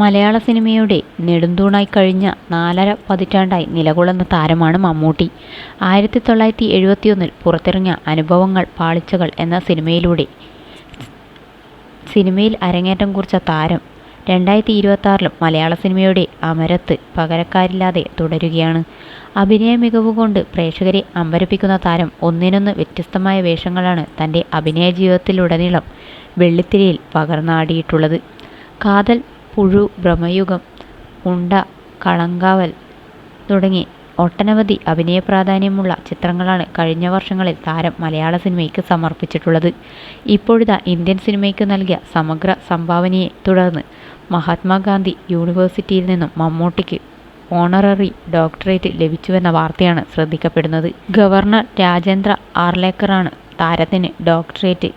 മലയാള സിനിമയുടെ നെടുംതൂണായി കഴിഞ്ഞ 4.5 പതിറ്റാണ്ടായി നിലകൊള്ളുന്ന താരമാണ് മമ്മൂട്ടി. 1971 പുറത്തിറങ്ങിയ അനുഭവങ്ങൾ പാളിച്ചകൾ എന്ന സിനിമയിൽ അരങ്ങേറ്റം കുറിച്ച താരം 2026 മലയാള സിനിമയുടെ അമരത്ത് പകരക്കാരില്ലാതെ തുടരുകയാണ്. അഭിനയ മികവുകൊണ്ട് പ്രേക്ഷകരെ അമ്പരപ്പിക്കുന്ന താരം ഒന്നിനൊന്ന് വ്യത്യസ്തമായ വേഷങ്ങളാണ് തൻ്റെ അഭിനയ ജീവിതത്തിലുടനീളം വെള്ളിത്തിരയിൽ പകർന്നാടിയിട്ടുള്ളത്. കാതൽ, പുഴു, ബ്രഹ്മയുഗം, ഉണ്ട, കളങ്കാവൽ തുടങ്ങി ഒട്ടനവധി അഭിനയ പ്രാധാന്യമുള്ള ചിത്രങ്ങളാണ് കഴിഞ്ഞ വർഷങ്ങളിൽ താരം മലയാള സിനിമയ്ക്ക് സമർപ്പിച്ചിട്ടുള്ളത്. ഇപ്പോഴിതാ ഇന്ത്യൻ സിനിമയ്ക്ക് നൽകിയ സമഗ്ര സംഭാവനയെ തുടർന്ന് മഹാത്മാഗാന്ധി യൂണിവേഴ്സിറ്റിയിൽ നിന്നും മമ്മൂട്ടിക്ക് ഓണററി ഡോക്ടറേറ്റ് ലഭിച്ചുവെന്ന വാർത്തയാണ് ശ്രദ്ധിക്കപ്പെടുന്നത്. ഗവർണർ രാജേന്ദ്ര ആർലേക്കറാണ് താരത്തിന് ഡോക്ടറേറ്റ്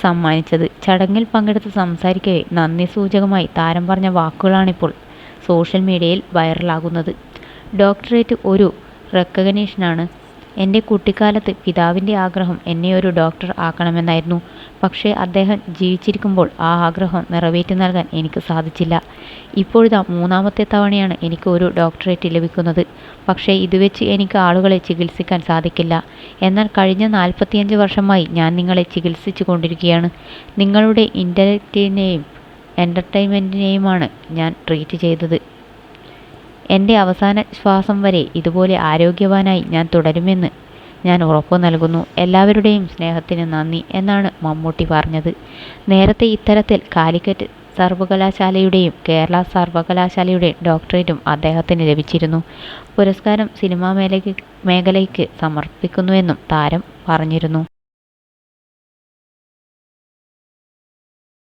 സമ്മാനിച്ചത്. ചടങ്ങിൽ പങ്കെടുത്ത് സംസാരിക്കവേ നന്ദി സൂചകമായി താരം പറഞ്ഞ വാക്കുകളാണിപ്പോൾ സോഷ്യൽ മീഡിയയിൽ വൈറലാകുന്നത്. ഡോക്ടറേറ്റ് ഒരു റെക്കഗ്നീഷനാണ്. എൻ്റെ കുട്ടിക്കാലത്ത് പിതാവിൻ്റെ ആഗ്രഹം എന്നെ ഒരു ഡോക്ടർ ആക്കണമെന്നായിരുന്നു. പക്ഷേ അദ്ദേഹം ജീവിച്ചിരിക്കുമ്പോൾ ആ ആഗ്രഹം നിറവേറ്റി നൽകാൻ എനിക്ക് സാധിച്ചില്ല. ഇപ്പോഴിതാ 3ാമത്തെ തവണയാണ് എനിക്ക് ഒരു ഡോക്ടറേറ്റ് ലഭിക്കുന്നത്. പക്ഷേ ഇതുവെച്ച് എനിക്ക് ആളുകളെ ചികിത്സിക്കാൻ സാധിക്കില്ല. എന്നാൽ കഴിഞ്ഞ 45 വർഷമായി ഞാൻ നിങ്ങളെ ചികിത്സിച്ചു കൊണ്ടിരിക്കുകയാണ്. നിങ്ങളുടെ ഇൻ്റലക്റ്റിനെയും എൻ്റർടൈൻമെൻറ്റിനെയുമാണ് ഞാൻ ട്രീറ്റ് ചെയ്തത്. എൻ്റെ അവസാന ശ്വാസം വരെ ഇതുപോലെ ആരോഗ്യവാനായി ഞാൻ തുടരുമെന്ന് ഞാൻ ഉറപ്പു നൽകുന്നു. എല്ലാവരുടെയും സ്നേഹത്തിന് നന്ദി എന്നാണ് മമ്മൂട്ടി പറഞ്ഞത്. നേരത്തെ ഇത്തരത്തിൽ കാലിക്കറ്റ് സർവകലാശാലയുടെയും കേരള സർവകലാശാലയുടെയും ഡോക്ടറേറ്റും അദ്ദേഹത്തിന് ലഭിച്ചിരുന്നു. പുരസ്കാരം സിനിമാ മേഖലയ്ക്ക് സമർപ്പിക്കുന്നുവെന്നും താരം പറഞ്ഞിരുന്നു.